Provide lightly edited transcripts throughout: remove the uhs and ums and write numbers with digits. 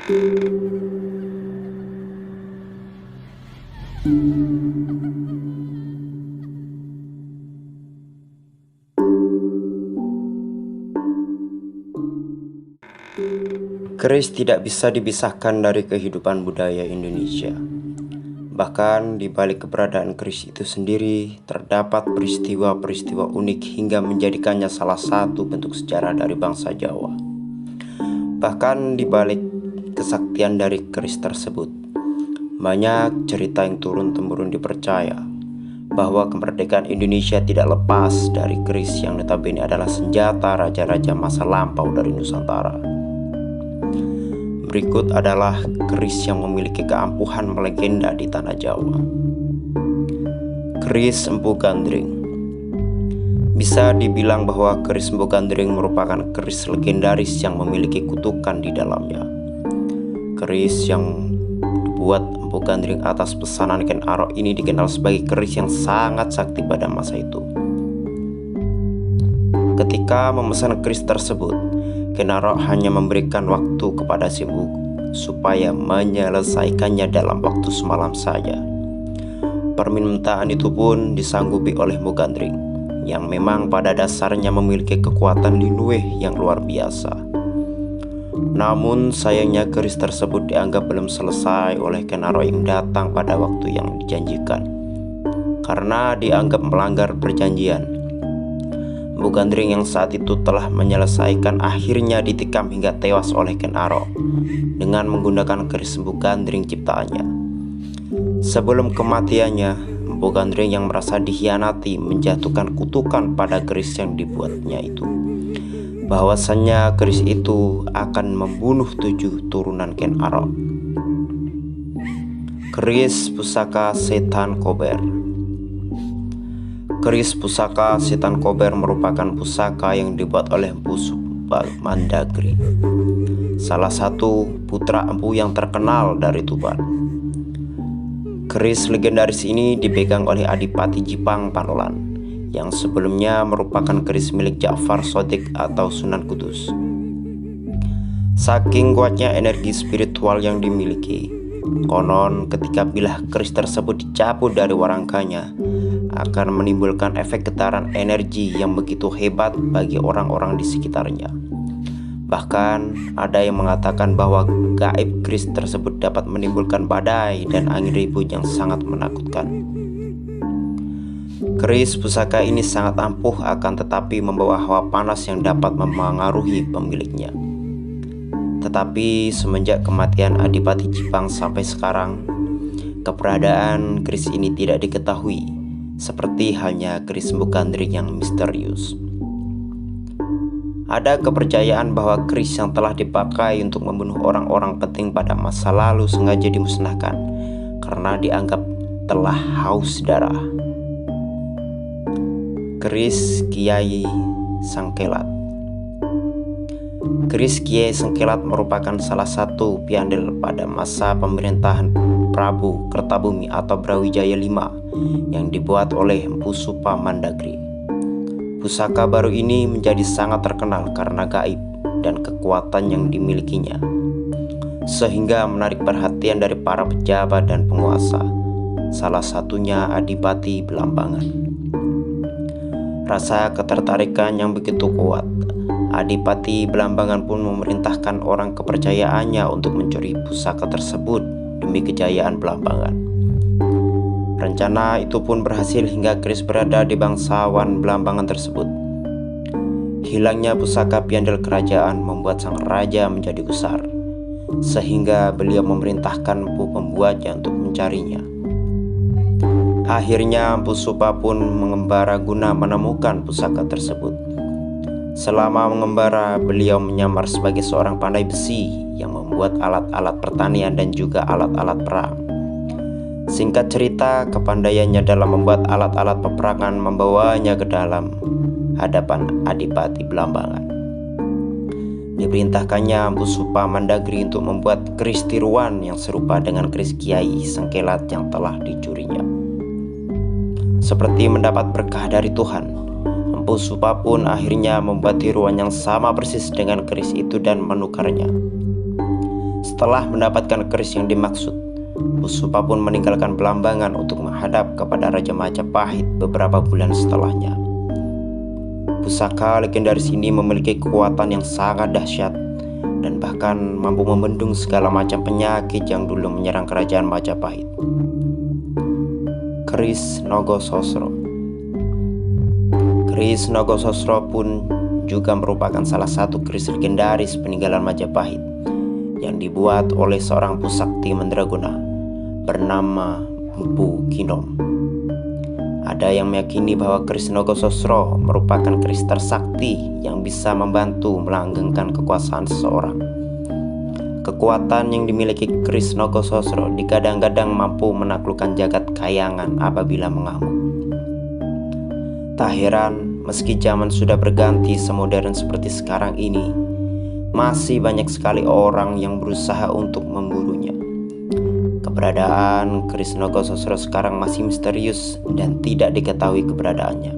Keris tidak bisa dipisahkan dari kehidupan budaya Indonesia. Bahkan di balik keberadaan keris itu sendiri, terdapat peristiwa-peristiwa unik hingga menjadikannya salah satu bentuk sejarah dari bangsa Jawa. Bahkan di balik kesaktian dari keris tersebut, banyak cerita yang turun-temurun dipercaya bahwa kemerdekaan Indonesia tidak lepas dari keris yang notabene adalah senjata raja-raja masa lampau dari Nusantara. Berikut adalah keris yang memiliki keampuhan melegenda di tanah Jawa. Keris Empu Gandring. Bisa dibilang bahwa keris Empu Gandring merupakan keris legendaris yang memiliki kutukan di dalamnya. Keris yang dibuat Empu Gandring atas pesanan Ken Arok ini dikenal sebagai keris yang sangat sakti pada masa itu. Ketika memesan keris tersebut, Ken Arok hanya memberikan waktu kepada si Empu supaya menyelesaikannya dalam waktu semalam saja. Permintaan itu pun disanggupi oleh Empu Gandring, yang memang pada dasarnya memiliki kekuatan linueh yang luar biasa. Namun sayangnya keris tersebut dianggap belum selesai oleh Ken Arok yang datang pada waktu yang dijanjikan, karena dianggap melanggar perjanjian. Empu Gandring yang saat itu telah menyelesaikan akhirnya ditikam hingga tewas oleh Ken Arok dengan menggunakan keris Empu Gandring ciptaannya. Sebelum kematiannya, Empu Gandring yang merasa dikhianati menjatuhkan kutukan pada keris yang dibuatnya itu, bahwasannya keris itu akan membunuh 7 turunan Ken Arok. Keris Pusaka Setan Kober. Keris Pusaka Setan Kober merupakan pusaka yang dibuat oleh Empu Supa Mandagri, salah satu putra empu yang terkenal dari Tuban. Keris legendaris ini dipegang oleh Adipati Jipang Panolan, yang sebelumnya merupakan keris milik Ja'far Shodiq atau Sunan Kudus. Saking kuatnya energi spiritual yang dimiliki, konon ketika bilah keris tersebut dicabut dari warangkanya, akan menimbulkan efek getaran energi yang begitu hebat bagi orang-orang di sekitarnya. Bahkan ada yang mengatakan bahwa gaib keris tersebut dapat menimbulkan badai dan angin ribut yang sangat menakutkan. Keris pusaka ini sangat ampuh, akan tetapi membawa hawa panas yang dapat memengaruhi pemiliknya. Tetapi semenjak kematian Adipati Jipang sampai sekarang, keberadaan keris ini tidak diketahui, seperti halnya keris Empu Gandring yang misterius. Ada kepercayaan bahwa keris yang telah dipakai untuk membunuh orang-orang penting pada masa lalu sengaja dimusnahkan karena dianggap telah haus darah. Keris Kiai Sengkelat. Keris Kiai Sengkelat merupakan salah satu piandel pada masa pemerintahan Prabu Kertabumi atau Brawijaya V yang dibuat oleh Empu Supa Mandagri. Pusaka baru ini menjadi sangat terkenal karena gaib dan kekuatan yang dimilikinya, sehingga menarik perhatian dari para pejabat dan penguasa, salah satunya Adipati Belambangan. Rasa ketertarikan yang begitu kuat, Adipati Belambangan pun memerintahkan orang kepercayaannya untuk mencuri pusaka tersebut demi kejayaan Belambangan. Rencana itu pun berhasil hingga keris berada di bangsawan Belambangan tersebut. Hilangnya pusaka piandel kerajaan membuat sang raja menjadi gusar, sehingga beliau memerintahkan empu pembuatnya untuk mencarinya. Akhirnya Empu Supa pun mengembara guna menemukan pusaka tersebut. Selama mengembara, beliau menyamar sebagai seorang pandai besi yang membuat alat-alat pertanian dan juga alat-alat perang. Singkat cerita, kepandaiannya dalam membuat alat-alat peperangan membawanya ke dalam hadapan Adipati Belambangan. Diperintahkannya Empu Supa Mandagri untuk membuat keris tiruan yang serupa dengan keris Kiai Sengkelat yang telah dicurinya. Seperti mendapat berkah dari Tuhan, Empu Supa pun akhirnya membuat tiruan yang sama persis dengan keris itu dan menukarnya. Setelah mendapatkan keris yang dimaksud, Pusupa pun meninggalkan Belambangan untuk menghadap kepada Raja Majapahit beberapa bulan setelahnya. Pusaka legendaris ini memiliki kekuatan yang sangat dahsyat dan bahkan mampu membendung segala macam penyakit yang dulu menyerang kerajaan Majapahit. Keris Nogososro. Keris Nogososro pun juga merupakan salah satu keris legendaris peninggalan Majapahit yang dibuat oleh seorang pusakti mandraguna bernama Mpu Kinom. Ada yang meyakini bahwa keris Nogososro merupakan keris tersakti yang bisa membantu melanggengkan kekuasaan seseorang. Kekuatan yang dimiliki keris Nogososro digadang-gadang mampu menaklukkan jagat kayangan apabila mengamuk. Tak heran, meski zaman sudah berganti semodern seperti sekarang ini, masih banyak sekali orang yang berusaha untuk memburunya. Keberadaan keris Nogososro sekarang masih misterius dan tidak diketahui keberadaannya.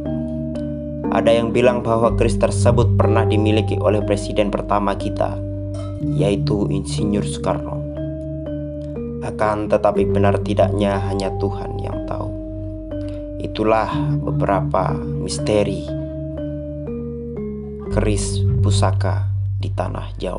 Ada yang bilang bahwa keris tersebut pernah dimiliki oleh presiden pertama kita, yaitu Insinyur Soekarno. Akan tetapi benar tidaknya hanya Tuhan yang tahu. Itulah beberapa misteri keris pusaka di tanah Jawa.